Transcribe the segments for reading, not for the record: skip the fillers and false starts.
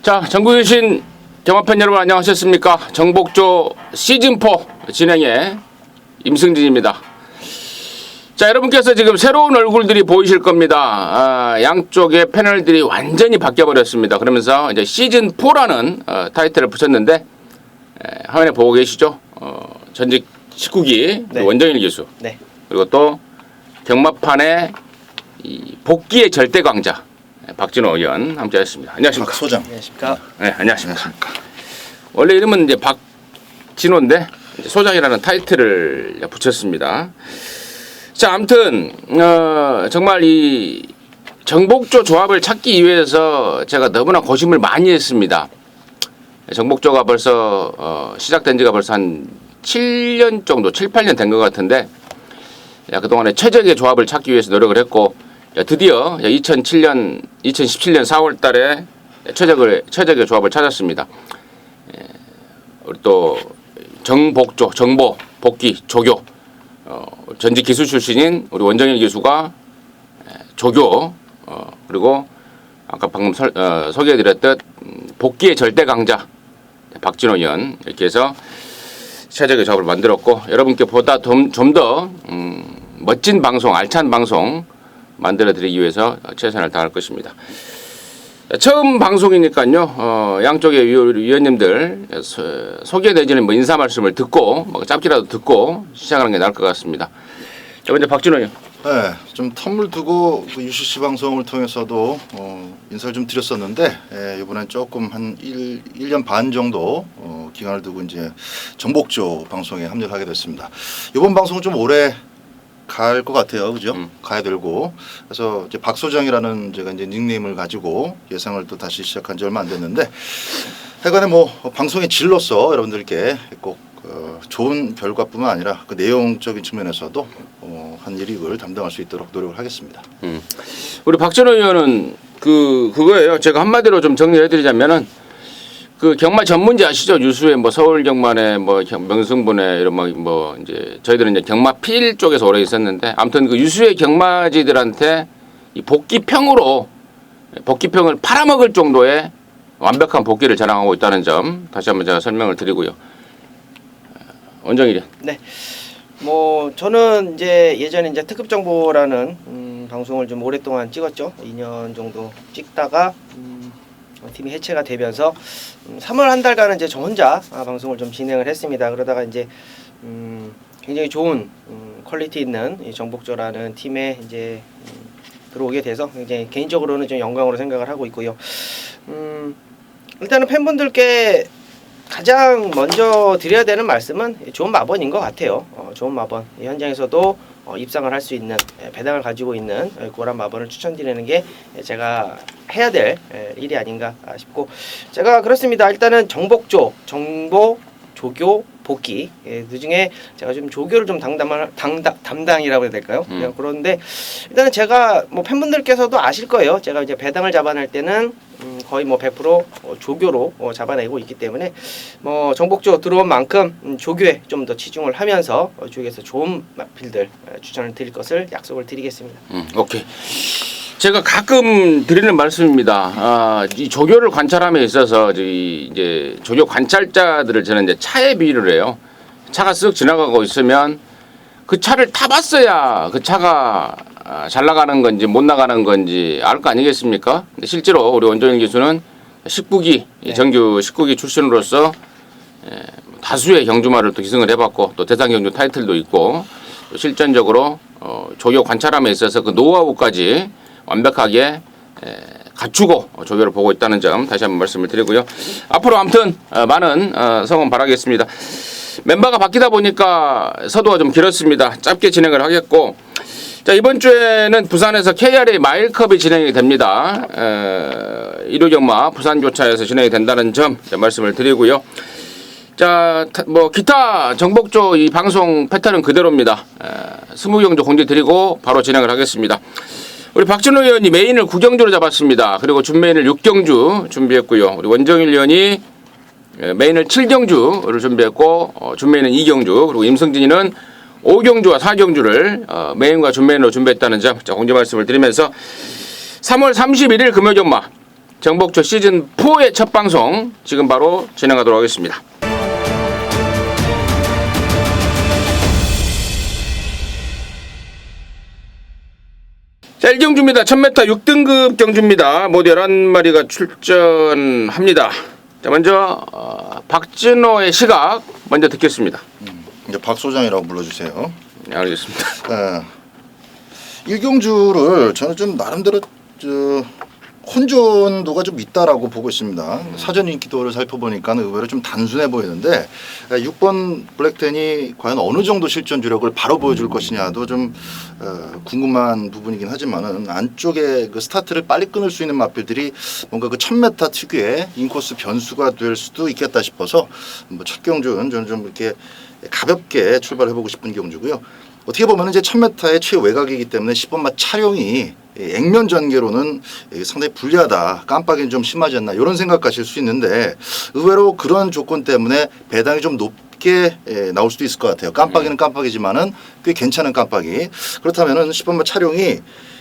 자, 전국에 계신 경마팬 여러분 안녕하셨습니까? 정복조 시즌4 진행의 임승진입니다. 자, 여러분께서 지금 새로운 얼굴들이 보이실 겁니다. 양쪽의 패널들이 완전히 바뀌어버렸습니다. 그러면서 이제 시즌4라는 타이틀을 붙였는데 화면에 보고 계시죠? 전직 19기 네. 원정일 교수, 네. 그리고 또 경마판의 이 복귀의 절대 강자 박진호 의원 함께하셨습니다. 안녕하십니까? 박 소장. 안녕하십니까. 네, 안녕하십니까. 원래 이름은 이제 박진호인데 이제 소장이라는 타이틀을 붙였습니다. 자, 아무튼 정말 이 정복조 조합을 찾기 위해서 제가 너무나 고심을 많이 했습니다. 정복조가 벌써 시작된 지가 벌써 한 7년 정도, 7, 8년 된 것 같은데 그동안에 최적의 조합을 찾기 위해서 노력을 했고 드디어 2017년 4월 달에 최적의 조합을 찾았습니다. 우리 또 정복조, 정보, 복귀, 조교 전직 기수 출신인 우리 원정일 교수가 조교 그리고 아까 방금 소개해드렸듯 복귀의 절대 강자 박진호 의원 이렇게 해서 최적의 조합을 만들었고 여러분께 보다 좀 더 멋진 방송, 알찬 방송 만들어드리기 위해서 최선을 다할 것입니다. 처음 방송이니까요. 양쪽의 위원님들 소개 내지는 뭐 인사 말씀을 듣고 뭐 짧게라도 듣고 시작하는 게 나을 것 같습니다. 자, 먼저 박진호 의원. 네, 좀 텀을 두고 그 UCC 방송을 통해서도 인사를 좀 드렸었는데 이번엔 조금 한 1년 반 정도 기간을 두고 이제 정복조 방송에 합류하게 됐습니다. 이번 방송은 좀 오래 갈 것 같아요, 그죠? 가야 되고 그래서 이제 박 소장이라는 제가 이제 닉네임을 가지고 예상을 또 다시 시작한 지 얼마 안 됐는데 하여간에 뭐 방송의 질로서 여러분들께 꼭 좋은 결과뿐만 아니라 그 내용적인 측면에서도 한 일익을 담당할 수 있도록 노력을 하겠습니다. 우리 박진호 의원은 그거예요. 제가 한마디로 좀 정리해드리자면은 그 경마 전문지 아시죠? 유수의 뭐 서울 경마네, 뭐 명승부네 이런 뭐 이제 저희들은 이제 경마 필 쪽에서 오래 있었는데 아무튼 그 유수의 경마지들한테 이 복귀평을 팔아먹을 정도의 완벽한 복귀를 자랑하고 있다는 점 다시 한번 제가 설명을 드리고요. 원정일이. 네. 뭐 저는 이제 예전에 이제 특급 정보라는 방송을 좀 오랫동안 찍었죠. 2년 정도 찍다가 팀이 해체가 되면서 3월 한 달간은 이제 저 혼자 방송을 좀 진행을 했습니다. 그러다가 이제 굉장히 좋은 퀄리티 있는 이 정복조라는 팀에 이제 들어오게 돼서 굉장히 개인적으로는 좀 영광으로 생각을 하고 있고요. 일단은 팬분들께 가장 먼저 드려야 되는 말씀은 좋은 마번인 것 같아요. 좋은 마번. 현장에서도 입상을 할 수 있는 배당을 가지고 있는 그런 마번을 추천드리는 게 제가 해야 될 일이 아닌가 싶고 제가 그렇습니다. 일단은 정복조, 정보, 조교, 복귀 그중에 제가 좀 조교를 좀 담당이라고 해야 될까요? 그런데 일단은 제가 뭐 팬분들께서도 아실 거예요. 제가 이제 배당을 잡아낼 때는 거의 뭐 100% 조교로 잡아내고 있기 때문에 뭐 정복조 들어온 만큼 조교에 좀 더 치중을 하면서 조교에서 좋은 필들 추천을 드릴 것을 약속을 드리겠습니다. 오케이. 제가 가끔 드리는 말씀입니다. 이 조교를 관찰함에 있어서 이제 조교 관찰자들을 저는 이제 차에 비유를 해요. 차가 쓱 지나가고 있으면 그 차를 타봤어야 그 차가 잘 나가는 건지 못 나가는 건지 알 거 아니겠습니까? 근데 실제로 우리 원정일 교수는 19기 정규 19기 출신으로서 다수의 경주마를 또 기승을 해봤고 또 대상 경주 타이틀도 있고 또 실전적으로 조교 관찰함에 있어서 그 노하우까지 완벽하게 갖추고 조교를 보고 있다는 점 다시 한번 말씀을 드리고요. 앞으로 아무튼 많은 성원 바라겠습니다. 멤버가 바뀌다 보니까 서두가 좀 길었습니다. 짧게 진행을 하겠고 자, 이번 주에는 부산에서 KRA 마일컵이 진행이 됩니다. 1호 경마 부산교차에서 진행이 된다는 점 말씀을 드리고요. 자, 뭐 기타 정복조 이 방송 패턴은 그대로입니다. 20경주 공지 드리고 바로 진행을 하겠습니다. 우리 박진호 의원이 메인을 9경주로 잡았습니다. 그리고 준메인을 6경주 준비했고요. 우리 원정일 의원이 메인을 7경주를 준비했고 준메인은 2경주 그리고 임승진이는 5경주와 4경주를 메인과 준메인으로 준비했다는 점 공지 말씀을 드리면서 3월 31일 금요경마 정복조 시즌 4의 첫 방송 지금 바로 진행하도록 하겠습니다. 자, 1경주입니다. 1000m 6등급 경주입니다. 모두 11마리가 출전합니다. 자, 먼저 박진호의 시각 먼저 듣겠습니다. 이제 박 소장이라고 불러주세요. 네, 알겠습니다. 1경주를 저는 좀 나름대로 혼돈도가 좀 있다라고 보고 있습니다. 사전 인기도를 살펴보니까 의외로 좀 단순해 보이는데 6번 블랙텐이 과연 어느 정도 실전 주력을 바로 보여줄 것이냐도 좀 궁금한 부분이긴 하지만은 안쪽에 그 스타트를 빨리 끊을 수 있는 마필들이 뭔가 그 1000m 특유의 인코스 변수가 될 수도 있겠다 싶어서 뭐 첫 경주는 저는 좀 이렇게 가볍게 출발해보고 싶은 경주고요. 어떻게 보면 이제 1000m의 최외곽이기 때문에 10번마 차량이 액면 전개로는 상당히 불리하다, 깜빡이는 좀 심하지 않나 이런 생각하실 수 있는데 의외로 그런 조건 때문에 배당이 좀 높게 나올 수도 있을 것 같아요. 깜빡이는 깜빡이지만은 꽤 괜찮은 깜빡이. 그렇다면은 10번마 차량이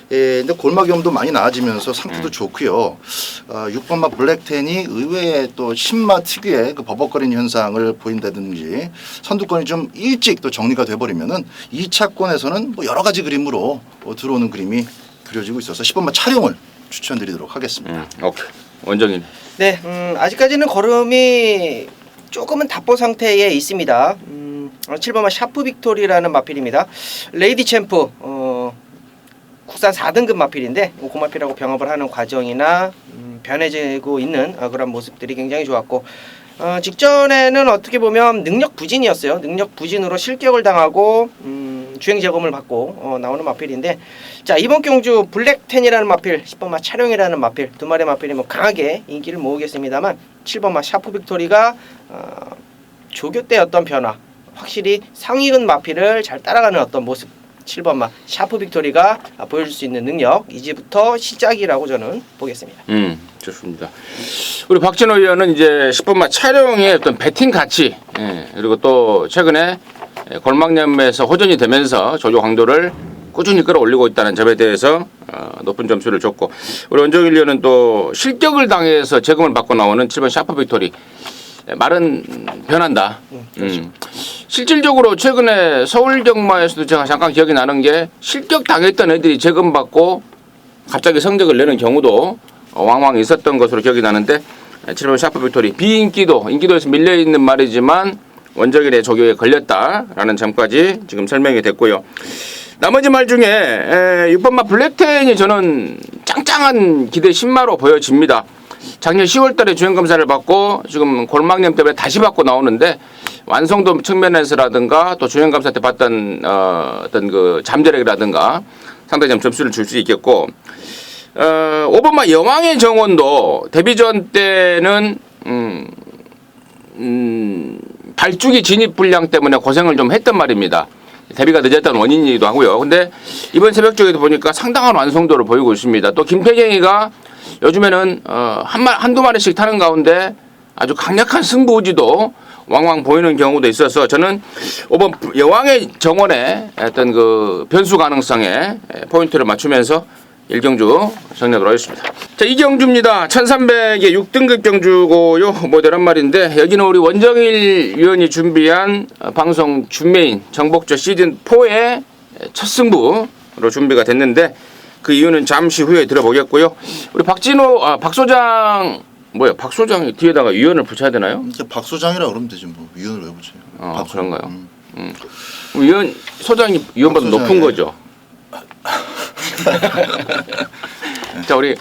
근데 골막 위험도 많이 나아지면서 상태도 좋고요. 6번마 블랙텐이 의외의 또 10마 특유의 그 버벅거리는 현상을 보인다든지 선두권이 좀 일찍 또 정리가 돼버리면은 2차권에서는 뭐 여러 가지 그림으로 들어오는 그림이 그려지고 있어서 10번마 차량을 추천드리도록 하겠습니다. 오케이. 원정인. 네, 아직까지는 걸음이 조금은 답보 상태에 있습니다. 7번마 샤프 빅토리라는 마필입니다. 레이디 챔프 국산 4등급 마필인데 그 마필하고 병합을 하는 과정이나 변해지고 있는 그런 모습들이 굉장히 좋았고 직전에는 어떻게 보면 능력 부진이었어요. 능력 부진으로 실격을 당하고 주행 재검을 받고 나오는 마필인데 자 이번 경주 블랙텐이라는 마필 10번마 차량이라는 마필 두 마리 마필이 뭐 강하게 인기를 모으겠습니다만 7번마 샤프 빅토리가 조교 때 어떤 변화 확실히 상위근 마필을 잘 따라가는 어떤 모습 7번마 샤프 빅토리가 보여줄 수 있는 능력 이제부터 시작이라고 저는 보겠습니다. 좋습니다. 우리 박진호 의원은 이제 10번마 촬영의 어떤 배팅 가치 그리고 또 최근에 골막염에서 호전이 되면서 조교 강도를 꾸준히 끌어올리고 있다는 점에 대해서 높은 점수를 줬고 우리 원정일 의원은 또 실격을 당해서 재검을 받고 나오는 7번 샤프 빅토리 말은 변한다. 실질적으로 최근에 서울 경마에서도 제가 잠깐 기억이 나는 게 실격 당했던 애들이 재검 받고 갑자기 성적을 내는 경우도 왕왕 있었던 것으로 기억이 나는데 7번 샤프 빅토리 인기도에서 밀려 있는 말이지만 원정일의 조교에 걸렸다라는 점까지 지금 설명이 됐고요. 나머지 말 중에 6번마 블랙텐이 저는 짱짱한 기대 신마로 보여집니다. 작년 10월 달에 주행검사를 받고 지금 골막염 때문에 다시 받고 나오는데 완성도 측면에서라든가 또 주행검사 때 봤던 어떤 그 잠재력이라든가 상당히 좀 점수를 줄 수 있겠고 5번마 여왕의 정원도 데뷔전 때는 발주기 진입 불량 때문에 고생을 좀 했단 말입니다. 데뷔가 늦었던 원인이기도 하고요. 근데 이번 새벽 쪽에도 보니까 상당한 완성도를 보이고 있습니다. 또 김태경이가 요즘에는 한두 마리씩 타는 가운데 아주 강력한 승부 의지도 왕왕 보이는 경우도 있어서 저는 5번 여왕의 정원의 어떤 그 변수 가능성에 포인트를 맞추면서 1경주 정리하도록 하겠습니다. 자, 2경주입니다. 1300의 6등급 경주고요. 모델한 말인데 여기는 우리 원정일 위원이 준비한 방송 준메인 정복조 시즌 4의 첫 승부로 준비가 됐는데 그 이유는 잠시 후에 들어보겠고요. 우리 박 소장 뭐야? 박 소장 뒤에다가 위원을 붙여야 되나요? 이제 박 소장이라 그러면 되지 뭐 위원을 왜 붙여요? 그런가요? 위원 소장이 위원보다 높은 거죠. 자, 우리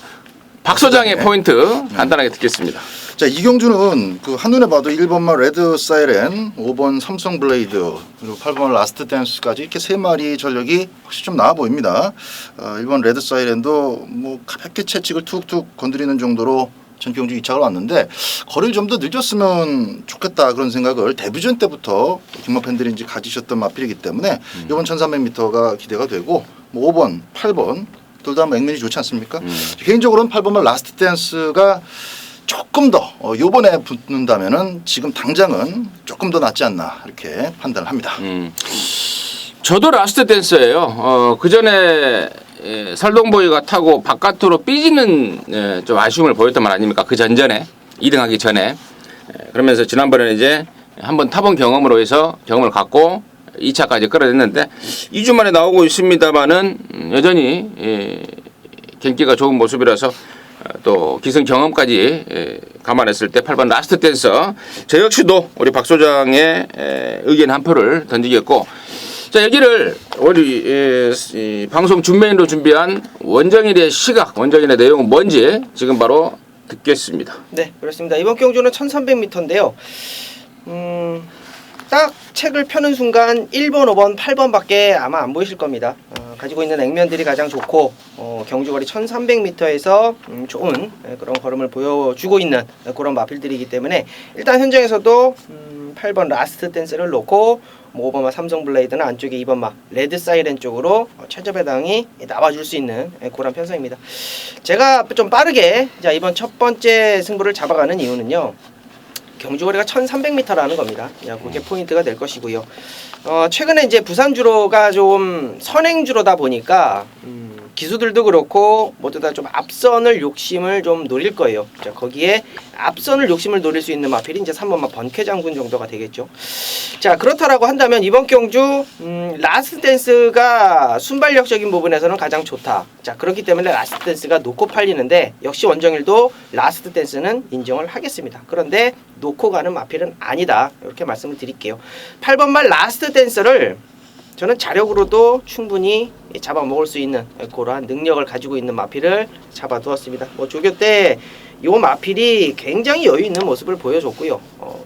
박 소장의 포인트 간단하게 듣겠습니다. 자, 이경주는 그 한눈에 봐도 1번마 레드 사이렌, 5번 삼성 블레이드, 그리고 8번 라스트 댄스까지 이렇게 세 마리 전력이 확실히 좀 나아 보입니다. 1번 레드 사이렌도 뭐 가볍게 채찍을 툭툭 건드리는 정도로 전경주 2착을 왔는데 거리를 좀 더 늘렸으면 좋겠다 그런 생각을 데뷔전 때부터 경마 팬들이 이제 가지셨던 마필이기 때문에 이번 1300m가 기대가 되고 뭐 5번, 8번 둘 다 액면이 좋지 않습니까? 개인적으로는 8번만 라스트 댄스가 조금 더 요번에 붙는다면은 지금 당장은 조금 더 낫지 않나 이렇게 판단을 합니다. 저도 라스트 댄스예요. 그 전에 설동보이가 타고 바깥으로 삐지는 좀 아쉬움을 보였던 말 아닙니까? 그 전전에 2등하기 전에 그러면서 지난번에는 이제 한번 타본 경험으로 해서 경험을 갖고 2차까지 끌어냈는데 2주 만에 나오고 있습니다만은 여전히 경기가 좋은 모습이라서 또 기승 경험까지 감안했을 때 8번 라스트 댄서 저 역시도 우리 박 소장의 의견 한 표를 던지겠고 자 여기를 우리 이 방송 준메인으로 준비한 원정일의 시각 원정일의 내용은 뭔지 지금 바로 듣겠습니다. 네, 그렇습니다. 이번 경주는 1300m인데요. 딱 책을 펴는 순간 1번, 5번, 8번밖에 아마 안 보이실 겁니다. 가지고 있는 액면들이 가장 좋고 경주거리 1300m에서 좋은 그런 걸음을 보여주고 있는 그런 마필들이기 때문에 일단 현장에서도 8번 라스트 댄스를 놓고 5번마 삼성블레이드는 안쪽에 2번마 레드 사이렌 쪽으로 최저 배당이 나와줄 수 있는 그런 편성입니다. 제가 좀 빠르게 자 이번 첫 번째 승부를 잡아가는 이유는요. 경주거리가 1300m라는 겁니다. 그게 포인트가 될 것이고요. 최근에 이제 부산주로가 좀 선행주로다 보니까 기수들도 그렇고 모두 다 좀 앞선을 욕심을 좀 노릴 거예요. 자, 거기에 앞선을 욕심을 노릴 수 있는 마필이 이제 3번마 번쾌장군 정도가 되겠죠. 자, 그렇다라고 한다면 이번 경주 라스트 댄스가 순발력적인 부분에서는 가장 좋다. 자, 그렇기 때문에 라스트 댄스가 놓고 팔리는데 역시 원정일도 라스트 댄스는 인정을 하겠습니다. 그런데 놓고 가는 마필은 아니다. 이렇게 말씀을 드릴게요. 8번말 라스트 댄스를 저는 자력으로도 충분히 잡아먹을 수 있는 그러한 능력을 가지고 있는 마필을 잡아두었습니다. 조교 때 이 마필이 굉장히 여유 있는 모습을 보여줬고요.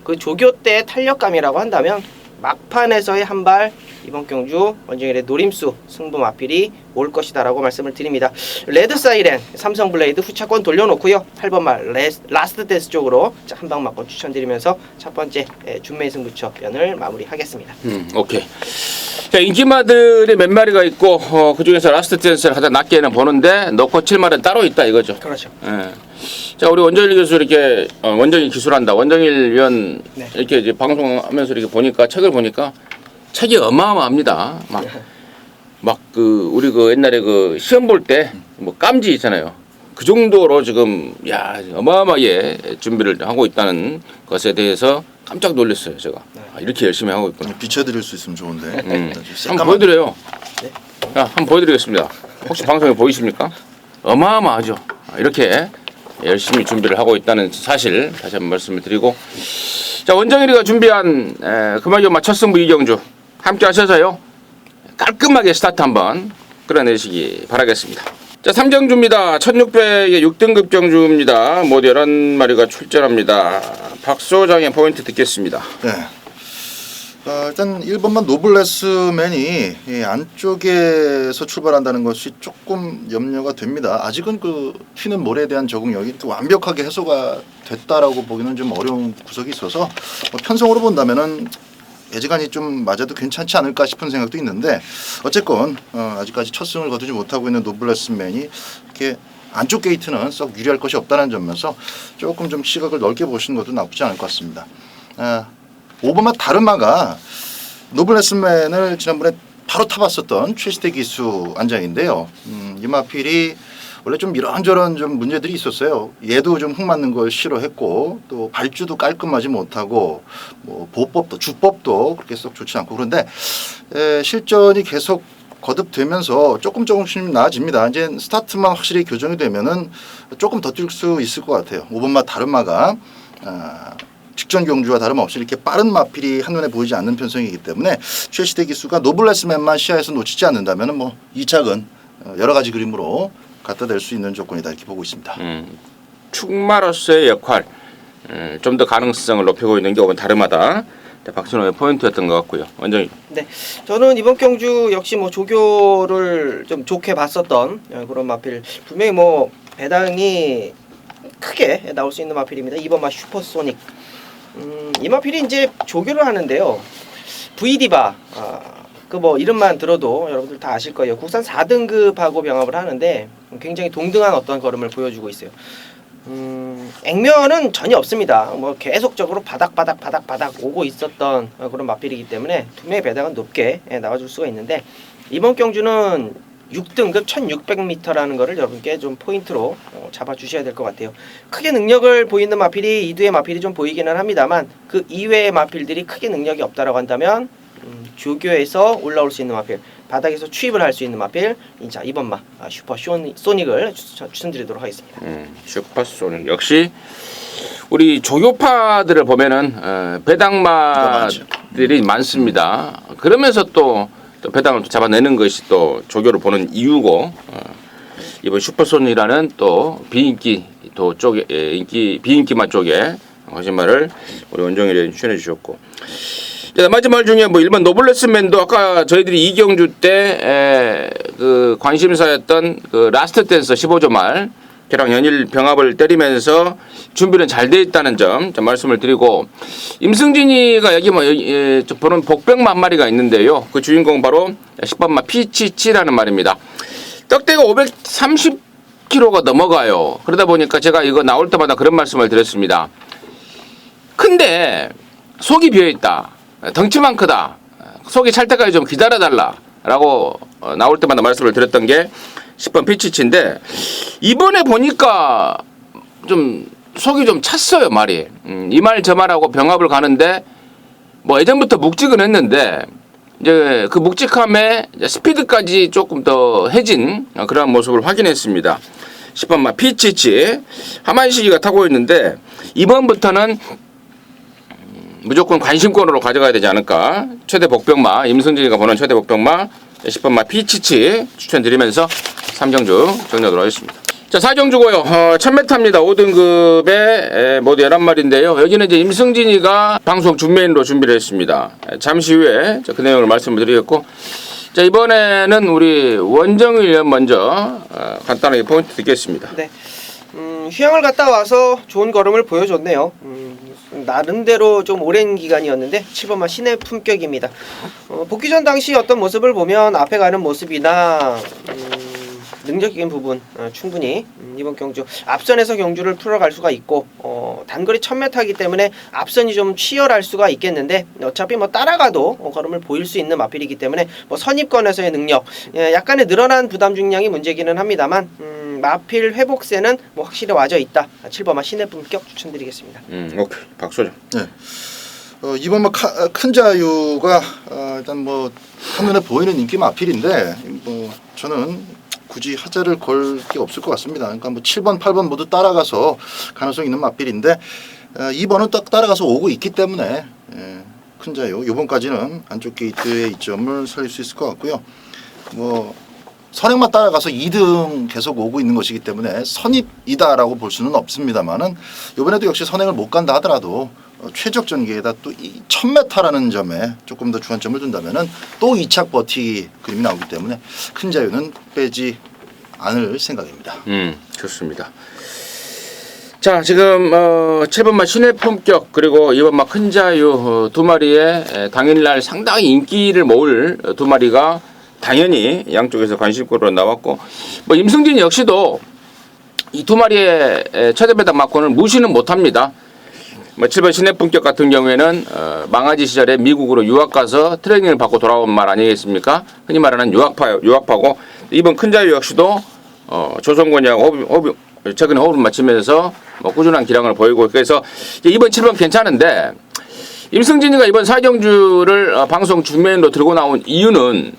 그 조교 때 탄력감이라고 한다면 막판에서의 한 발 이번 경주 원정일의 노림수 승부 마필이 올 것이다라고 말씀을 드립니다. 레드 사이렌 삼성 블레이드 후차권 돌려놓고요. 8번말 라스트 댄스 쪽으로 한 방 맞고 추천드리면서 첫 번째 준메이 승부처 편을 마무리하겠습니다. 오케이. 자, 인기마들이 몇 마리가 있고 그 중에서 라스트 댄스를 가장 낮게는 보는데 넣고 7마리는 따로 있다 이거죠. 그렇죠. 자, 우리 원정일 교수 이렇게 원정일 기술한다. 원정일 위원 네. 이렇게 이제 방송하면서 이렇게 보니까 책을 보니까 책이 어마어마합니다. 막 그 우리 그 옛날에 그 시험 볼 때 뭐 깜지 있잖아요. 그 정도로 지금 어마어마하게 준비를 하고 있다는 것에 대해서 깜짝 놀랐어요. 제가 이렇게 열심히 하고 있구나. 비춰드릴 수 있으면 좋은데. 한번 보여드려요. 네. 한번 보여드리겠습니다. 혹시 방송에 보이십니까? 어마어마하죠. 이렇게 열심히 준비를 하고 있다는 사실 다시 한번 말씀을 드리고 자 원정일이가 준비한 금화교마 첫 승부 이경주 함께 하셔서요 깔끔하게 스타트 한번 끌어내시기 바라겠습니다. 자 3경주입니다. 1600의 6등급 경주입니다. 모두 11마리가 출전합니다. 박 소장의 포인트 듣겠습니다. 네. 일단 1번만 노블레스맨이 이 안쪽에서 출발한다는 것이 조금 염려가 됩니다. 아직은 그 튀는 몰에 대한 적응력이 또 완벽하게 해소가 됐다라고 보기는 좀 어려운 구석이 있어서 편성으로 본다면은 예지간이 좀 맞아도 괜찮지 않을까 싶은 생각도 있는데 어쨌건 아직까지 첫 승을 거두지 못하고 있는 노블레스맨이 이렇게 안쪽 게이트는 썩 유리할 것이 없다는 점에서 조금 좀 시각을 넓게 보시는 것도 나쁘지 않을 것 같습니다. 5번마 다르마가 노블레스맨을 지난번에 바로 타봤었던 최시대 기수 안장인데요. 이 마필이 원래 좀 이런저런 좀 문제들이 있었어요. 얘도 좀 흙 맞는 걸 싫어했고 또 발주도 깔끔하지 못하고 뭐 보법도 주법도 그렇게 썩 좋지 않고 그런데 실전이 계속 거듭되면서 조금씩 나아집니다. 이제 스타트만 확실히 교정이 되면은 조금 더 뛸 수 있을 것 같아요. 5번마 다르마가 직전 경주와 다름없이 이렇게 빠른 마필이 한눈에 보이지 않는 편성이기 때문에 최시대 기수가 노블레스맨만 시야에서 놓치지 않는다면 뭐 2착은 여러 가지 그림으로 갖다 댈 수 있는 조건이다 이렇게 보고 있습니다. 축마로서의 역할 좀 더 가능성을 높이고 있는 게 다름하다. 박진호의 포인트였던 것 같고요. 완전히. 네, 저는 이번 경주 역시 뭐 조교를 좀 좋게 봤었던 그런 마필 분명히 뭐 배당이 크게 나올 수 있는 마필입니다. 2번마 슈퍼소닉. 이 마필이 이제 조교를 하는데요. VD바 그 뭐 이름만 들어도 여러분들 다 아실 거예요. 국산 4등급하고 병합을 하는데 굉장히 동등한 어떤 걸음을 보여주고 있어요. 액면은 전혀 없습니다. 뭐 계속적으로 바닥 오고 있었던 그런 마필이기 때문에 분명히 배당은 높게 나와줄 수가 있는데 이번 경주는 6등급 1600m라는 거를 여러분께 좀 포인트로 잡아주셔야 될 것 같아요. 크게 능력을 보이는 마필이 이두의 마필이 좀 보이기는 합니다만 그 이외의 마필들이 크게 능력이 없다라고 한다면 조교에서 올라올 수 있는 마필, 바닥에서 취입을 할 수 있는 마필, 자 이번마 슈퍼 소닉을 추천드리도록 하겠습니다. 슈퍼 소닉 역시 우리 조교파들을 보면은 배당마들이 많습니다. 그러면서 또 배당을 또 잡아내는 것이 또 조교를 보는 이유고 이번 슈퍼소닉이라는 또 비인기 또 쪽에 비인기만 쪽에 거짓말을 우리 원정일이 추천해 주셨고. 자, 마지막 중에 뭐 일반 노블레스맨도 아까 저희들이 이경주 때 그 관심사였던 그 라스트 댄서 15조 말 걔랑 연일 병합을 때리면서 준비는 잘 돼 있다는 점 말씀을 드리고, 임승진이가 여기 뭐 보는 복병마 한 마리가 있는데요. 그 주인공 바로 10번마 피치치라는 말입니다. 떡대가 530kg가 넘어가요. 그러다 보니까 제가 이거 나올 때마다 그런 말씀을 드렸습니다. 근데 속이 비어있다. 덩치만 크다. 속이 찰 때까지 좀 기다려달라. 라고 나올 때마다 말씀을 드렸던 게 10번 피치치인데, 이번에 보니까 좀 속이 좀 찼어요, 말이. 이 말 저 말하고 병합을 가는데 뭐 예전부터 묵직은 이제 그 묵직함에 스피드까지 조금 더 해진 그런 모습을 확인했습니다. 10번마 피치치 하만시기가 타고 있는데 이번부터는 무조건 관심권으로 가져가야 되지 않을까. 최대 복병마, 임승진이가 보는 최대 복병마 10번마 피치치 추천드리면서 3경주 정리하도록 하겠습니다. 자, 4경주고요. 1000m입니다. 5등급에 모두 11마리인데요. 여기는 이제 임승진이가 방송 준메인으로 준비를 했습니다. 잠시 후에 그 내용을 말씀을 드리겠고, 자, 이번에는 우리 원정일 위원 먼저 간단하게 포인트 듣겠습니다. 네. 휴양을 갔다 와서 좋은 걸음을 보여줬네요. 나름대로 좀 오랜 기간이었는데 7번마 신의 품격입니다. 복귀 전 당시 어떤 모습을 보면 앞에 가는 모습이나 능력적인 부분 충분히 이번 경주 앞선에서 경주를 풀어갈 수가 있고, 단거리 1000m이기 때문에 앞선이 좀 치열할 수가 있겠는데 어차피 뭐 따라가도 걸음을 보일 수 있는 마필이기 때문에 뭐 선입권에서의 능력, 약간의 늘어난 부담 중량이 문제기는 합니다만 마필 회복세는 뭐 확실히 와져 있다. 7번마 신의 품격 추천드리겠습니다. 오케이. 박소정. 네. 이번 뭐 큰 자유가 일단 뭐 한눈에 보이는 인기 마필인데 뭐 저는 굳이 하자를 걸 게 없을 것 같습니다. 그러니까 뭐 7번, 8번 모두 따라가서 가능성 있는 마필인데 2번은 딱 따라가서 오고 있기 때문에 큰 자유 이번까지는 안쪽 게이트의 이점을 살릴 수 있을 것 같고요. 뭐 선행만 따라가서 2등 계속 오고 있는 것이기 때문에 선입이다라고 볼 수는 없습니다만은 이번에도 역시 선행을 못 간다 하더라도 최적 전개에다 또 1000m라는 점에 조금 더 주안점을 둔다면은 또 2착 버티기 그림이 나오기 때문에 큰 자유는 빼지 않을 생각입니다. 좋습니다. 자, 지금 7번마 신의 품격 그리고 2번마 큰 자유 두 마리의 당일날 상당히 인기를 모을 두 마리가 당연히 양쪽에서 관심권으로 나왔고, 뭐 임승진 역시도 이 두 마리의 최대 배당 막권을 무시는 못합니다. 뭐 7번 신의 품격 같은 경우에는 망아지 시절에 미국으로 유학 가서 트레이닝을 받고 돌아온 말 아니겠습니까? 흔히 말하는 유학파고, 이번 큰 자유 역시도 조선권이하고 최근에 호흡을 맞추면서 뭐 꾸준한 기량을 보이고, 그래서 이번 7번 괜찮은데 임승진이가 이번 4경주를 방송 중면으로 들고 나온 이유는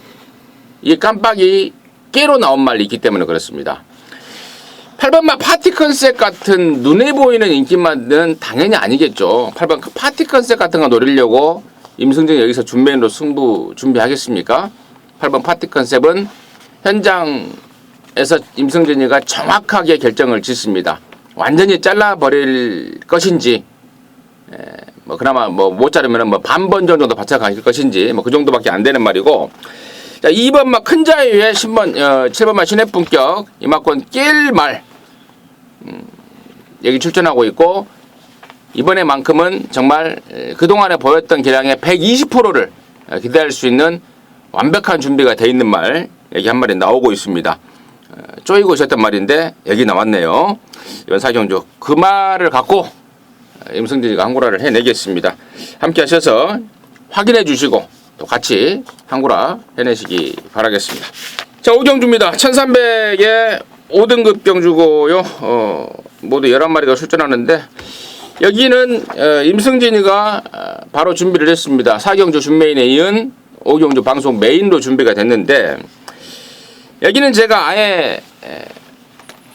이 깜빡이 깨로 나온 말이 있기 때문에 그렇습니다. 8번마 파티 컨셉 같은 눈에 보이는 인기만은 당연히 아니겠죠. 8번 파티 컨셉 같은 거 노리려고 임승진이 여기서 준메인으로 승부 준비하겠습니까? 8번 파티 컨셉은 현장에서 임승진이가 정확하게 결정을 짓습니다. 완전히 잘라버릴 것인지, 뭐 그나마 뭐 못 자르면 뭐 반번 정도 받쳐갈 것인지, 뭐 그 정도밖에 안 되는 말이고. 자, 2번마 큰 자유의 7번마 신의 품격 이만권 깰 말 여기 출전하고 있고, 이번에만큼은 정말 그동안에 보였던 기량의 120%를 기대할 수 있는 완벽한 준비가 돼 있는 말 여기 한 마리 나오고 있습니다. 쪼이고 있었던 말인데 여기 나왔네요. 이번 4경주 그 말을 갖고 임승진이가 한구라를 해내겠습니다. 함께 하셔서 확인해 주시고 또 같이 한구라 해내시기 바라겠습니다. 자, 오경주입니다. 1300에 5등급 경주고요. 모두 11마리가 출전하는데 여기는 임승진이가 바로 준비를 했습니다. 4경주 준메인에 이은 5경주 방송 메인로 준비가 됐는데 여기는 제가 아예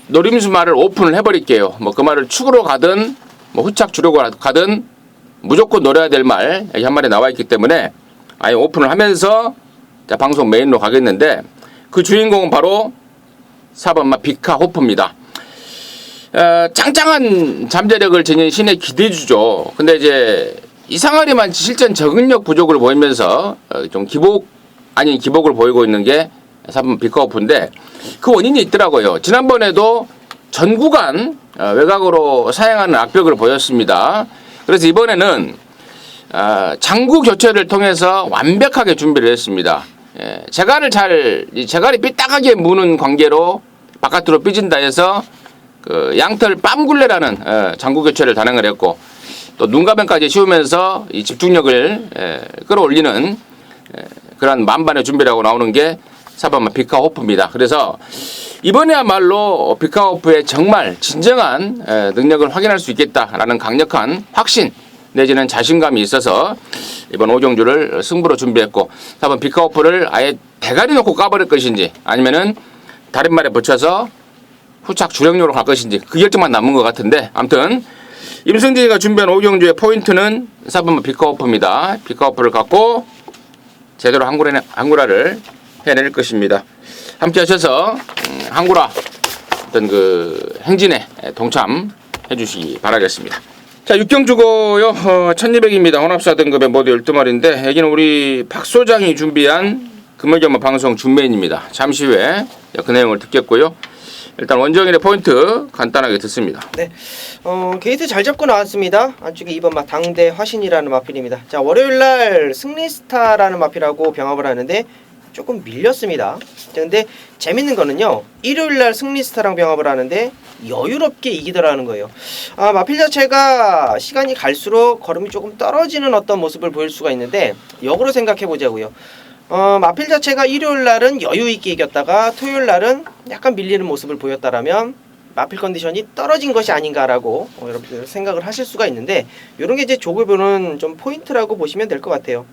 노림수 말을 오픈을 해버릴게요. 뭐 그 말을 축으로 가든 뭐 후착 주려고 가든 무조건 노려야 될 말 여기 한 마리 나와 있기 때문에 아예 오픈을 하면서 자, 방송 메인로 가겠는데 그 주인공은 바로 4번마 비카호프입니다. 짱짱한 잠재력을 지닌 신의 기대주죠. 근데 이제 이상하리만 실전 적응력 부족을 보이면서 좀 기복 아닌 기복을 보이고 있는 게 4번 비카호프인데 그 원인이 있더라고요. 지난번에도 전 구간 외곽으로 사행하는 악벽을 보였습니다. 그래서 이번에는 장구 교체를 통해서 완벽하게 준비를 했습니다. 재갈이 삐딱하게 무는 관계로 바깥으로 삐진다 해서 그 양털 빰굴레라는 장구 교체를 단행을 했고 또 눈가변까지 씌우면서 이 집중력을 끌어올리는 그런 만반의 준비라고 나오는 게 4번마 비카호프입니다. 그래서 이번에야말로 비카호프의 정말 진정한 능력을 확인할 수 있겠다라는 강력한 확신 내지는 자신감이 있어서 이번 5경주를 승부로 준비했고 4번 비카호프를 아예 대가리 놓고 까버릴 것인지 아니면은 다른 말에 붙여서 후착 주력료로 갈 것인지 그 결정만 남은 것 같은데 아무튼 임승진이가 준비한 5경주의 포인트는 4번 비카호프입니다. 비카호프를 갖고 제대로 한구라를 해낼 것입니다. 함께 하셔서 한구라 어떤 그 행진에 동참해 주시기 바라겠습니다. 자, 6경주고요. 1200입니다. 혼합사 등급의 모두 12마리인데 여기는 우리 박 소장이 준비한 금요일경마 방송 준메인입니다. 잠시 후에 그 내용을 듣겠고요. 일단 원정일의 포인트 간단하게 듣습니다. 네, 게이트 잘 잡고 나왔습니다. 안쪽에 2번 당대 화신이라는 마필입니다. 자, 월요일날 승리스타라는 마필하고 병합을 하는데 조금 밀렸습니다. 근데 재밌는 거는요, 일요일날 승리스타랑 병합을 하는데 여유롭게 이기더라는 거예요. 마필 자체가 시간이 갈수록 걸음이 조금 떨어지는 어떤 모습을 보일 수가 있는데 역으로 생각해 보자고요. 마필 자체가 일요일날은 여유 있게 이겼다가 토요일날은 약간 밀리는 모습을 보였다라면 마필 컨디션이 떨어진 것이 아닌가라고 여러분들 생각을 하실 수가 있는데 이런 게 이제 족을 보는 좀 포인트라고 보시면 될 것 같아요.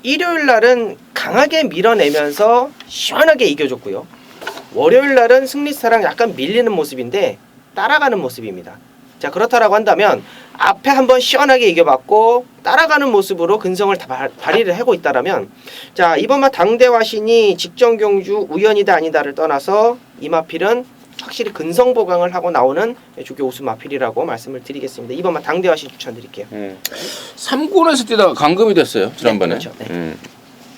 일요일날은 강하게 밀어내면서 시원하게 이겨줬고요. 월요일날은 승리스타랑 약간 밀리는 모습인데 따라가는 모습입니다. 자, 그렇다라고 한다면 앞에 한번 시원하게 이겨봤고 따라가는 모습으로 근성을 발휘를 하고 있다라면 자, 이번 당대화신이 직전 경주 우연이다 아니다를 떠나서 이 마필은 확실히 근성 보강을 하고 나오는 조교 우수 마필이라고 말씀을 드리겠습니다. 이번 당대화신 추천드릴게요. 3군에서 뛰다가 강급이 됐어요. 지난번에. 네, 그렇죠. 네.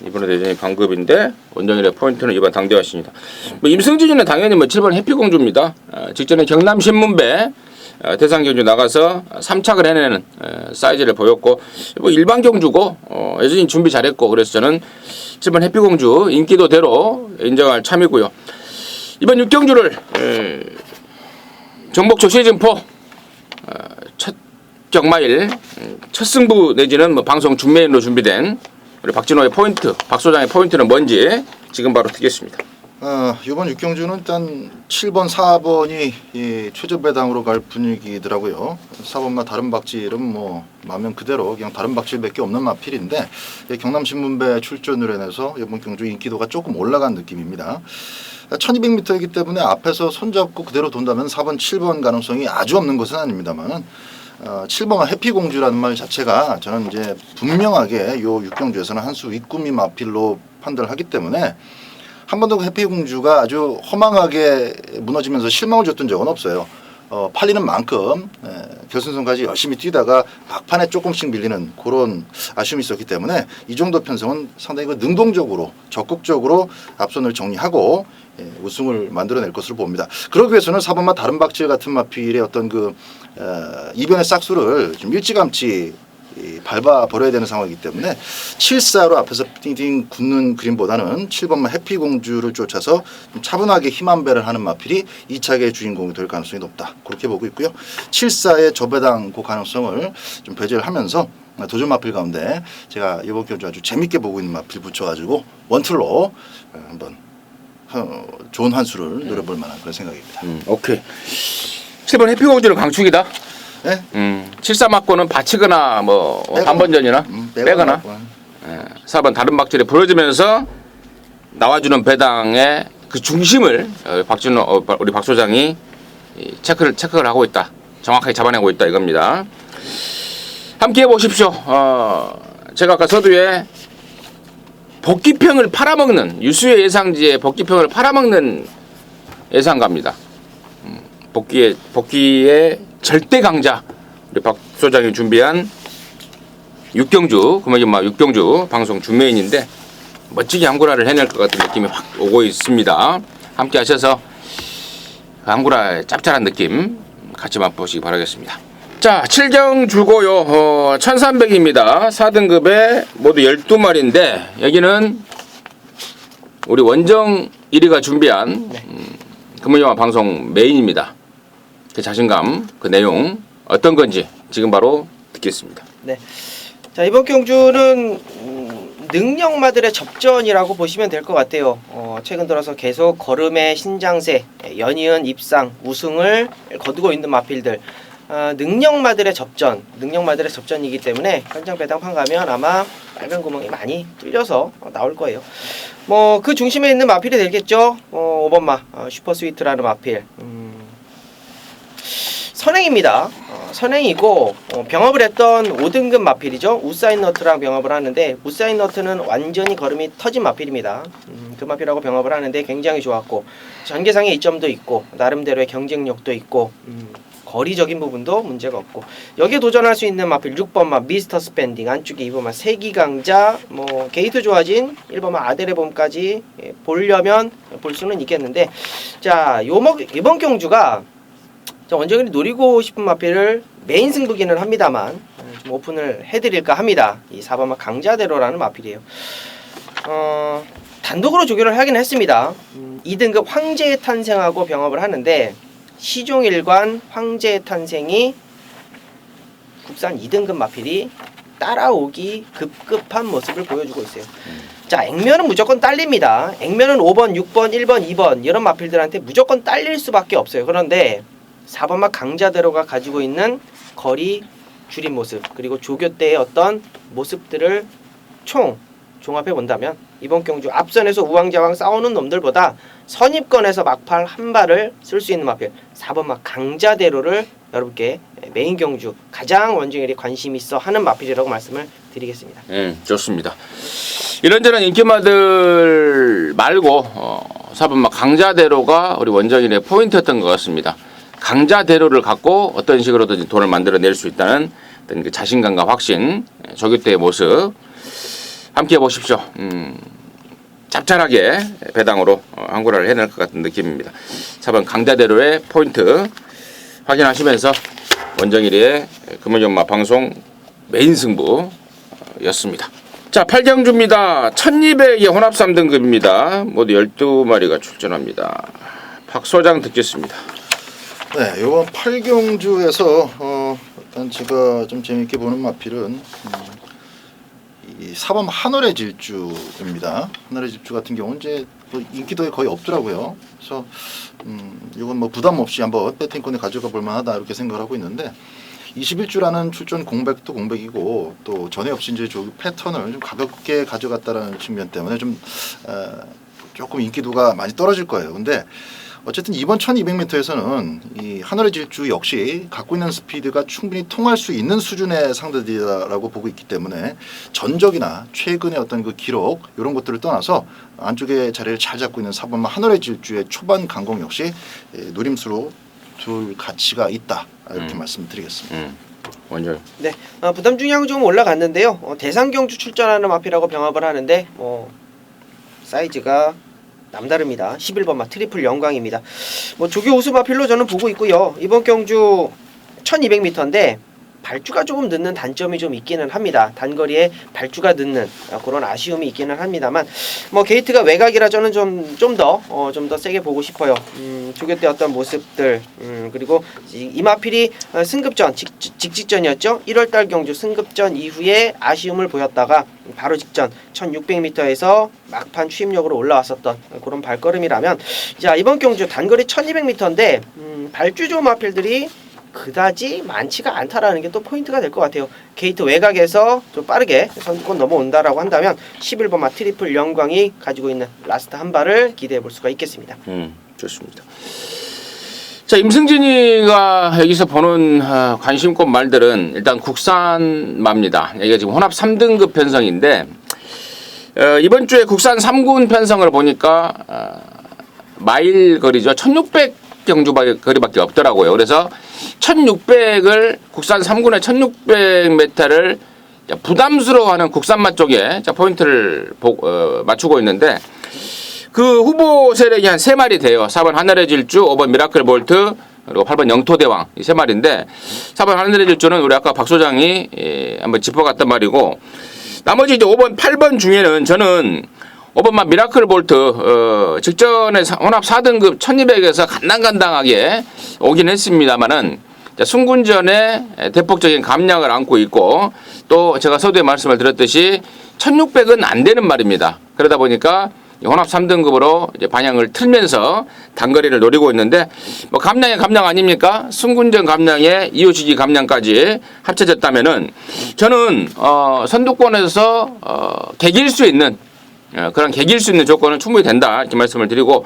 이번에 대전이 강급인데 원정일의 포인트는 이번 당대화신이다. 뭐 임승진이는 당연히 뭐 7번 해피공주입니다. 직전에 경남신문배 대상 경주 나가서 3착을 해내는 사이즈를 보였고 뭐 일반 경주고 여전히 준비 잘했고 그래서 저는 7번 해피공주 인기도대로 인정할 참이고요. 이번 6경주를 정복초 시즌4 첫 경마일 첫 승부 내지는 뭐 방송 준메인으로 준비된 우리 박진호의 포인트, 박 소장의 포인트는 뭔지 지금 바로 듣겠습니다. 이번 6경주는 일단 7번, 4번이 이 최저 배당으로 갈 분위기더라고요. 4번마 다른 박질은 뭐 마면 그대로 그냥 다른 박질밖에 없는 마필인데 경남신문배 출전을 해내서 이번 경주 인기도가 조금 올라간 느낌입니다. 1200m이기 때문에 앞에서 손잡고 그대로 돈다면 4번, 7번 가능성이 아주 없는 것은 아닙니다만 7번은 해피공주라는 말 자체가 저는 이제 분명하게 요 6경주에서는 한 수 윗구미 마필로 판단을 하기 때문에 한 번도 해피공주가 아주 허망하게 무너지면서 실망을 줬던 적은 없어요. 팔리는 만큼 결승선까지 열심히 뛰다가 막판에 조금씩 밀리는 그런 아쉬움이 있었기 때문에 이 정도 편성은 상당히 능동적으로 적극적으로 앞선을 정리하고 우승을 만들어낼 것으로 봅니다. 그러기 위해서는 4번마 다른 박질 같은 마필의 어떤 그 이변의 싹수를 좀 일찌감치 밟아 버려야 되는 상황이기 때문에 7사로 앞에서 띵띵 굳는 그림보다는 7번만 해피공주를 쫓아서 좀 차분하게 힘안배를 하는 마필이 2차의 주인공이 될 가능성이 높다. 그렇게 보고 있고요. 7사의 저배당 그 가능성을 좀 배제를 하면서 도전 마필 가운데 제가 이번 경주 아주 재밌게 보고 있는 마필 붙여가지고 원툴로 한번 좋은 환수를 노려볼 만한 그런 생각입니다. 오케이. 7번 해피공주는 강축이다. 네? 7사 맞고는 받치거나 뭐 빼거나. 반번전이나 빼거나. 4번 다른 박질에 부러지면서 나와주는 배당의 그 중심을 우리 박 소장이 체크를 하고 있다. 정확하게 잡아내고 있다 이겁니다. 함께 해보십시오. 제가 아까 서두에 복귀평을 팔아먹는 유수의 예상지에 복귀평을 팔아먹는 예상가입니다. 복귀의 절대 강자 우리 박 소장이 준비한 육경주 금액이마 육경주 방송 준메인인데 멋지게 한구라를 해낼 것 같은 느낌이 확 오고 있습니다. 함께 하셔서 한구라의 짭짤한 느낌 같이 맛보시기 바라겠습니다. 자, 7경 주고요. 1300입니다. 4등급에 모두 12마리인데 여기는 우리 원정 1위가 준비한 금은영화 방송 메인입니다. 그 자신감, 그 내용 어떤 건지 지금 바로 듣겠습니다. 네. 자, 이번 경주는 능력마들의 접전이라고 보시면 될 것 같아요. 최근 들어서 계속 걸음의 신장세, 연이은 입상, 우승을 거두고 있는 마필들. 능력마들의 접전이기 때문에 현장 배당판 가면 아마 빨간 구멍이 많이 뚫려서 나올 거예요. 뭐 그 중심에 있는 마필이 되겠죠. 5번마 슈퍼스위트라는 마필. 선행입니다. 선행이고 병업을 했던 5등급 마필이죠. 우사인 너트랑 병업을 하는데 우사인 너트는 완전히 걸음이 터진 마필입니다. 그 마필하고 병업을 하는데 굉장히 좋았고 전개상의 이점도 있고 나름대로의 경쟁력도 있고 거리적인 부분도 문제가 없고 여기에 도전할 수 있는 마필 6번마 미스터 스펜딩 안쪽에 2번마 세기강자 뭐 게이트 좋아진 1번마 아데레봄까지 보려면 볼 수는 있겠는데 자 이번 경주가 원정일이 노리고 싶은 마필을 메인 승부기는 합니다만 좀 오픈을 해드릴까 합니다. 이 4번마 강자대로라는 마필이에요. 단독으로 조교를 하긴 했습니다. 2등급 황제의 탄생하고 병업을 하는데 시종일관 황제의 탄생이 국산 2등급 마필이 따라오기 급급한 모습을 보여주고 있어요. 자, 액면은 무조건 딸립니다. 액면은 5번, 6번, 1번, 2번 이런 마필들한테 무조건 딸릴 수밖에 없어요. 그런데 4번마 강자대로가 가지고 있는 거리 줄인 모습 그리고 조교 때의 어떤 모습들을 종합해 본다면 이번 경주 앞선에서 우왕좌왕 싸우는 놈들보다 선입권에서 막팔 한 발을 쓸 수 있는 마필 4번마 강자대로를 여러분께 메인 경주 가장 원정일이 관심 있어 하는 마필이라고 말씀을 드리겠습니다. 좋습니다. 이런저런 인기마들 말고 4번마 강자대로가 우리 원정일의 포인트였던 것 같습니다. 강자대로를 갖고 어떤 식으로든 돈을 만들어낼 수 있다는 어떤 그 자신감과 확신, 조교 때의 모습 함께 해보십시오. 짭짤하게 배당으로 한구라를 해낼 것 같은 느낌입니다. 4번 강자대로의 포인트 확인하시면서 원정일의 금은연마 방송 메인 승부였습니다. 자, 8경주입니다. 1200의 혼합 3등급입니다. 모두 12마리가 출전합니다. 박 소장 듣겠습니다. 네, 이번 8경주에서 일단 제가 좀 재미있게 보는 마필은 이 4번 하늘의 질주입니다. 하늘의 질주 같은 경우는 이제 뭐 인기도에 거의 없더라고요. 그래서 이건 뭐 부담 없이 한번 배팅권에 가져가 볼 만하다 이렇게 생각을 하고 있는데 21주라는 출전 공백도 공백이고 또 전에 없이 이제 패턴을 좀 가볍게 가져갔다라는 측면 때문에 좀 조금 인기도가 많이 떨어질 거예요. 근데 어쨌든 이번 1200m에서는 이 하늘의 질주 역시 갖고 있는 스피드가 충분히 통할 수 있는 수준의 상대들이라고 보고 있기 때문에 전적이나 최근의 어떤 그 기록 이런 것들을 떠나서 안쪽에 자리를 잘 잡고 있는 4번마 하늘의 질주의 초반 강공 역시 노림수로 둘 가치가 있다 이렇게 말씀드리겠습니다. 원정. 네, 부담 중량은 좀 올라갔는데요. 대상 경주 출전하는 마필하고 병합을 하는데 사이즈가 남다릅니다. 11번마 트리플 영광입니다. 조교 우수 마필로 저는 보고 있고요. 이번 경주 1200m인데 발주가 조금 늦는 단점이 좀 있기는 합니다. 단거리에 발주가 늦는 그런 아쉬움이 있기는 합니다만 뭐 게이트가 외곽이라 저는 좀 더 세게 보고 싶어요. 조교 때 어떤 모습들 그리고 이마필이 승급전 직전이었죠. 1월달 경주 승급전 이후에 아쉬움을 보였다가 바로 직전 1600m에서 막판 추임력으로 올라왔었던 그런 발걸음이라면 자 이번 경주 단거리 1200m인데 발주조 마필들이 그다지 많지가 않다라는 게 또 포인트가 될 것 같아요. 게이트 외곽에서 좀 빠르게 선두권 넘어온다라고 한다면 11번마 트리플 영광이 가지고 있는 라스트 한 발을 기대해 볼 수가 있겠습니다. 좋습니다. 자, 임승진이가 여기서 보는 관심권 말들은 일단 국산마입니다. 여기가 지금 혼합 3등급 편성인데 이번 주에 국산 3군 편성을 보니까 마일 거리죠. 1600 경주 거리밖에 없더라고요. 그래서 1600을 국산 3군의 1600m를 부담스러워하는 국산마 쪽에 포인트를 맞추고 있는데 그 후보 세력이 한 3마리 돼요. 4번 하늘의 질주, 5번 미라클 볼트, 그리고 8번 영토대왕 이 3마리인데 4번 하늘의 질주는 우리 아까 박 소장이 한번 짚어갔단 말이고 나머지 이제 5번, 8번 중에는 저는 5번만 미라클 볼트 직전에 혼합 4등급 1200에서 간당간당하게 오긴 했습니다만은 승군전에 대폭적인 감량을 안고 있고 또 제가 서두에 말씀을 드렸듯이 1600은 안 되는 말입니다. 그러다 보니까 혼합 3등급으로 이제 방향을 틀면서 단거리를 노리고 있는데 뭐 감량의 감량 아닙니까? 승군전 감량에 이호시기 감량까지 합쳐졌다면은 저는 선두권에서 개길 수 있는 그런 개길 수 있는 조건은 충분히 된다 이렇게 말씀을 드리고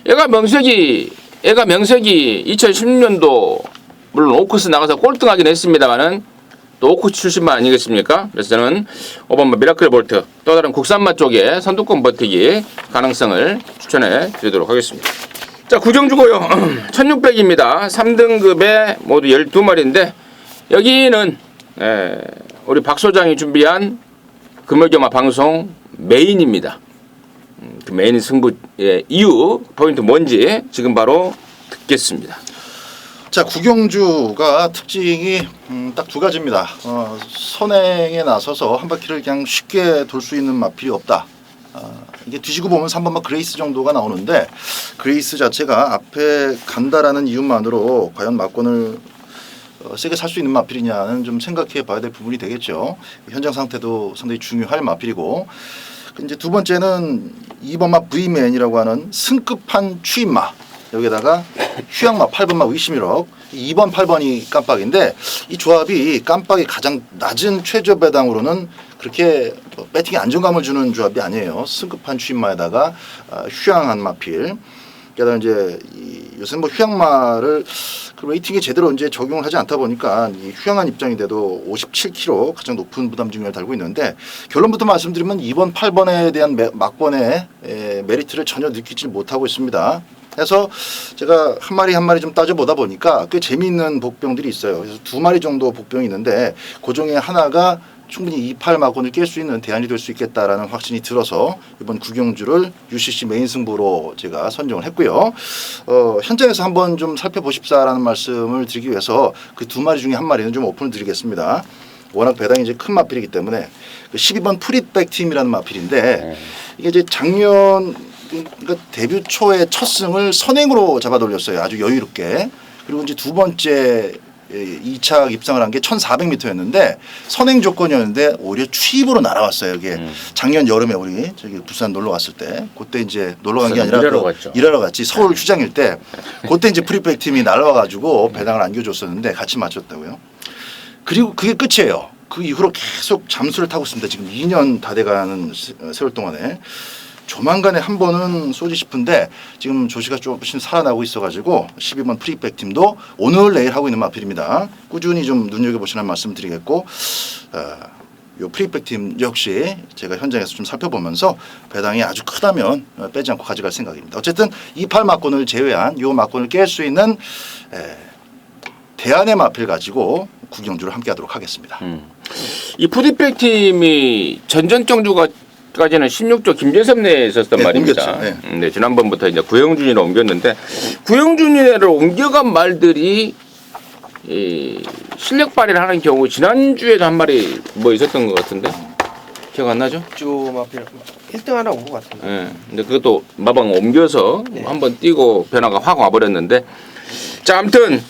얘가 명색이 2016년도 물론 오크스 나가서 꼴등하긴 했습니다만은 또 오크스 출신만 아니겠습니까? 그래서 저는 5번 미라클 볼트 또 다른 국산마 쪽에 선두권 버티기 가능성을 추천해 드리도록 하겠습니다. 자 구정주고요 1600입니다. 3등급에 모두 12마리인데 여기는 우리 박 소장이 준비한 금요경마 방송 메인입니다. 그 메인 승부의 이유 포인트 뭔지 지금 바로 듣겠습니다. 자, 구경주가 특징이 딱 두 가지입니다. 선행에 나서서 한 바퀴를 그냥 쉽게 돌 수 있는 마필이 없다. 이게 뒤지고 보면 3번마 그레이스 정도가 나오는데 그레이스 자체가 앞에 간다라는 이유만으로 과연 막권을 세게 살 수 있는 마필이냐는 좀 생각해 봐야 될 부분이 되겠죠. 현장 상태도 상당히 중요할 마필이고 이제 두 번째는 2번마 V맨이라고 하는 승급한 추임마 여기에다가 휴양마 8번마 위시미럭 2번 8번이 깜빡인데 이 조합이 깜빡이 가장 낮은 최저 배당으로는 그렇게 배팅에 안정감을 주는 조합이 아니에요. 승급한 추임마에다가 휴양한 마필 게다가 이제 요새 뭐 휴양마를 그 레이팅에 제대로 이제 적용을 하지 않다 보니까 이 휴양한 입장인데도 57kg 가장 높은 부담 증명을 달고 있는데 결론부터 말씀드리면 2번 8번에 대한 막번의 메리트를 전혀 느끼지 못하고 있습니다. 그래서 제가 한 마리 한 마리 좀 따져보다 보니까 꽤 재미있는 복병들이 있어요. 그래서 2마리 정도 복병이 있는데 그 중에 하나가 충분히 2.8 막원을 깰 수 있는 대안이 될 수 있겠다라는 확신이 들어서 이번 구경주를 UCC 메인 승부로 제가 선정을 했고요. 현장에서 한번 좀 살펴보십사라는 말씀을 드리기 위해서 그 2마리 중에 한 마리는 좀 오픈을 드리겠습니다. 워낙 배당이 이제 큰 마필이기 때문에 그 12번 프릿백 팀이라는 마필인데 이게 이제 작년 그러니까 데뷔 초에 첫 승을 선행으로 잡아 돌렸어요. 아주 여유롭게. 그리고 이제 두 번째 2차 입상을 한 게 1,400m였는데 선행 조건이었는데 오히려 추입으로 날아왔어요. 이게 작년 여름에 우리 저기 부산 놀러 갔을 때 그때 이제 놀러 간 게 아니라 일하러 갔지. 서울 휴장일 때 그때 이제 프리백 팀이 날아와 가지고 배당을 안겨줬었는데 같이 맞췄다고요. 그리고 그게 끝이에요. 그 이후로 계속 잠수를 타고 있습니다. 지금 2년 다 돼가는 세월 동안에. 조만간에 한 번은 쏘지 싶은데 지금 조시가 조금씩 살아나고 있어가지고 12번 프리백 팀도 오늘 내일 하고 있는 마필입니다. 꾸준히 좀 눈여겨보시라는 말씀 드리겠고 요 프리백 팀 역시 제가 현장에서 좀 살펴보면서 배당이 아주 크다면 빼지 않고 가져갈 생각입니다. 어쨌든 28 막권을 제외한 요 막권을 깰 수 있는 대안의 마필 가지고 구경주를 함께하도록 하겠습니다. 이 프리백 팀이 전전 경주가 까지는 16조 김재섭 내에 있었단 말입니다. 네, 지난번부터 이제 구영준이로 옮겼는데 구영준이를 옮겨간 말들이 이 실력 발휘를 하는 경우 지난주에도 한 마리 뭐 있었던 것 같은데 기억 안 나죠? 좀 앞에 1등 하나 온 것 같은데. 예. 근데 그것도 마방 옮겨서 네. 한번 뛰고 변화가 확 와버렸는데 자 아무튼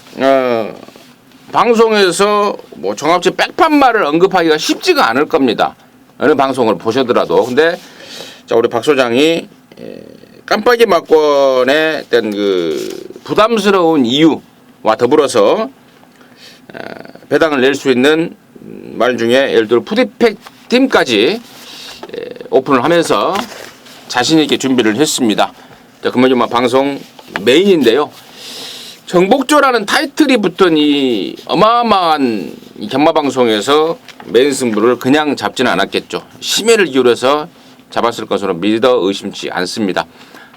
방송에서 뭐 종합제 백판말을 언급하기가 쉽지가 않을 겁니다. 어느 방송을 보셔더라도. 근데 자 우리 박 소장이 깜빡이 막권의 어떤 그 부담스러운 이유와 더불어서 배당을 낼 수 있는 말 중에 예를 들어 푸드팩 팀까지 오픈을 하면서 자신 있게 준비를 했습니다. 자, 금요일 방송 메인인데요. 정복조라는 타이틀이 붙은 이 어마어마한 이 경마 방송에서 메인 승부를 그냥 잡지는 않았겠죠. 심혈을 기울여서 잡았을 것으로 믿어 의심치 않습니다.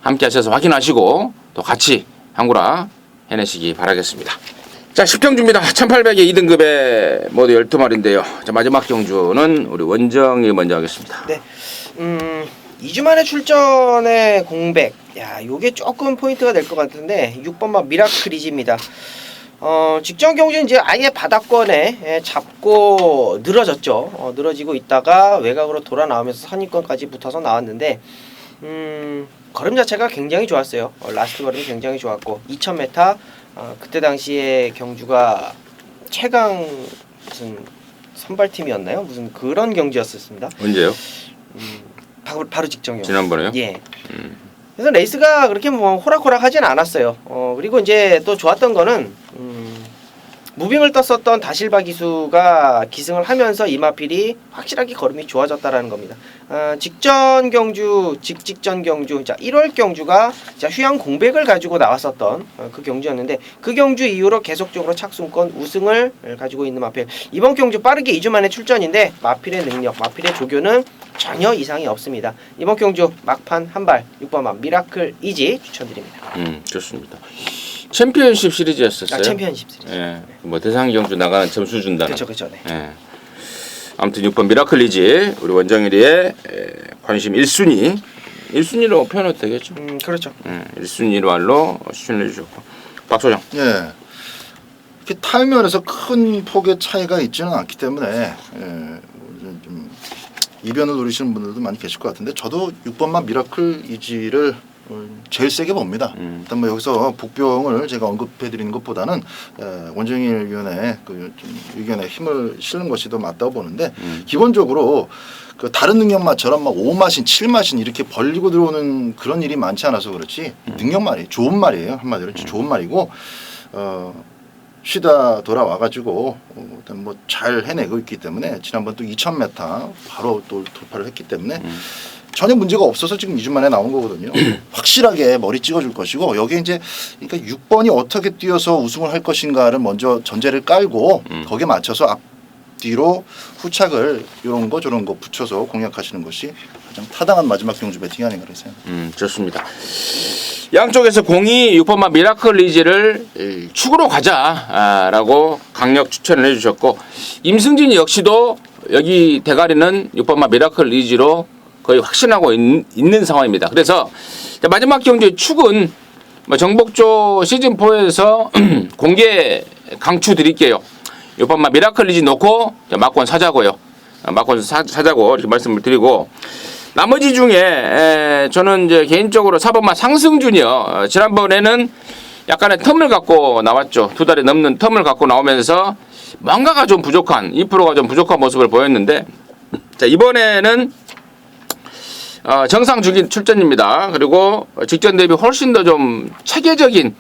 함께 하셔서 확인하시고 또 같이 한구라 해내시기 바라겠습니다. 자, 10경주입니다. 1800에 2등급에 모두 12마리인데요. 자, 마지막 경주는 우리 원정이 먼저 하겠습니다. 네. 2주 만에 출전의 공백. 야, 요게 조금 포인트가 될 것 같은데 6번마 미라클이지입니다. 직전 경주는 이제 아예 바닥권에 잡고 늘어졌죠. 늘어지고 있다가 외곽으로 돌아 나오면서 선입권까지 붙어서 나왔는데 걸음 자체가 굉장히 좋았어요. 라스트 걸음이 굉장히 좋았고 2000m 그때 당시에 경주가 최강 무슨 선발팀이었나요? 무슨 그런 경주였었습니다. 언제요? 바로 직전 경주. 지난번에요? 예. 그래서 레이스가 그렇게 뭐 호락호락하진 않았어요. 그리고 이제 또 좋았던 거는 무빙을 떴었던 다실바 기수가 기승을 하면서 이마필이 확실하게 걸음이 좋아졌다라는 겁니다. 직전 경주, 직전 경주, 자 1월 경주가 자 휴양 공백을 가지고 나왔었던 그 경주였는데 그 경주 이후로 계속적으로 착순권 우승을 가지고 있는 마필. 이번 경주 빠르게 2주 만에 출전인데 마필의 능력, 마필의 조교는 전혀 이상이 없습니다. 이번 경주 막판 한발 6번만 미라클 이지 추천드립니다. 좋습니다. 챔피언십 시리즈였었어요. 챔피언십 시리즈. 예. 뭐 대상 경주 나가는 점수 준다는. 그렇죠. 네. 예. 아무튼 6번 미라클리지 우리 원정일이의 관심 1순위로 표현해도 되겠죠. 그렇죠. 1순위로 알로 추천해 주셨고 박 소장. 예. 이렇게 타이면에서 큰 폭의 차이가 있지는 않기 때문에 좀 이변을 노리시는 분들도 많이 계실 것 같은데 저도 6번만 미라클 이지를 제일 세게 봅니다. 일단 뭐 여기서 복병을 제가 언급해드리는 것보다는 원정일 위원의 그 좀 의견에 힘을 실는 것이 더 맞다고 보는데 기본적으로 그 다른 능력마처럼 막 5마신, 7마신 이렇게 벌리고 들어오는 그런 일이 많지 않아서 그렇지 능력말이 좋은 말이에요. 한마디로 좋은 말이고 쉬다 돌아와가지고 일단 뭐 잘 해내고 있기 때문에 지난번 또 2000m 바로 또 돌파를 했기 때문에 전혀 문제가 없어서 지금 2주 만에 나온 거거든요. 확실하게 머리 찍어줄 것이고 여기에 이제 그러니까 6번이 어떻게 뛰어서 우승을 할 것인가를 먼저 전제를 깔고 거기에 맞춰서 앞뒤로 후착을 이런 거 저런 거 붙여서 공략하시는 것이 가장 타당한 마지막 경주 배팅이 아닌가 생각합니다. 좋습니다. 양쪽에서 공이 6번마 미라클 리지를 축으로 가자라고 강력 추천을 해주셨고 임승진 역시도 여기 대가리는 6번마 미라클 리지로 거의 확신하고 있는 상황입니다. 그래서 마지막 경주의 축은 정복조 시즌4에서 공개 강추 드릴게요. 6번마 미라클 리지 놓고 막권 사자고요. 막권 사자고 이렇게 말씀을 드리고 나머지 중에 저는 이제 개인적으로 4번마 상승준이요. 지난번에는 약간의 텀을 갖고 나왔죠. 2달이 넘는 텀을 갖고 나오면서 뭔가가 좀 부족한 2%가 좀 부족한 모습을 보였는데 자 이번에는 정상 출전입니다. 그리고 직전 대비 훨씬 더 좀 체계적인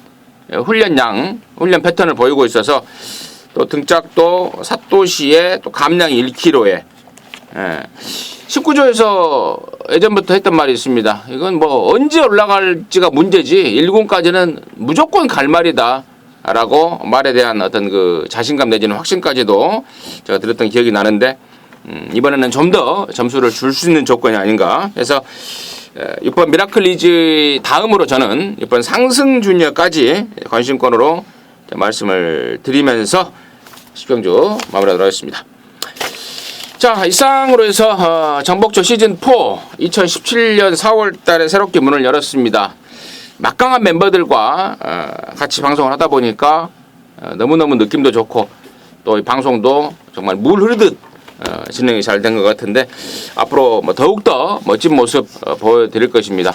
훈련 패턴을 보이고 있어서 또 등짝도 삿도시에 또 감량이 1kg에 19조에서 예전부터 했던 말이 있습니다. 이건 뭐 언제 올라갈지가 문제지 1군까지는 무조건 갈 말이다 라고 말에 대한 어떤 그 자신감 내지는 확신까지도 제가 들었던 기억이 나는데 이번에는 좀 더 점수를 줄 수 있는 조건이 아닌가 해서 6번 미라클리즈 다음으로 저는 6번 상승주니어까지 관심권으로 말씀을 드리면서 10경주 마무리하도록 하겠습니다. 자, 이상으로 해서 정복조 시즌4 2017년 4월 달에 새롭게 문을 열었습니다. 막강한 멤버들과 같이 방송을 하다 보니까 너무너무 느낌도 좋고 또 이 방송도 정말 물 흐르듯 진행이 잘 된 것 같은데 앞으로 뭐 더욱더 멋진 모습 보여드릴 것입니다.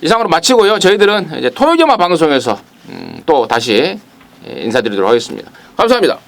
이상으로 마치고요. 저희들은 이제 토요일마 방송에서 또 다시 인사드리도록 하겠습니다. 감사합니다.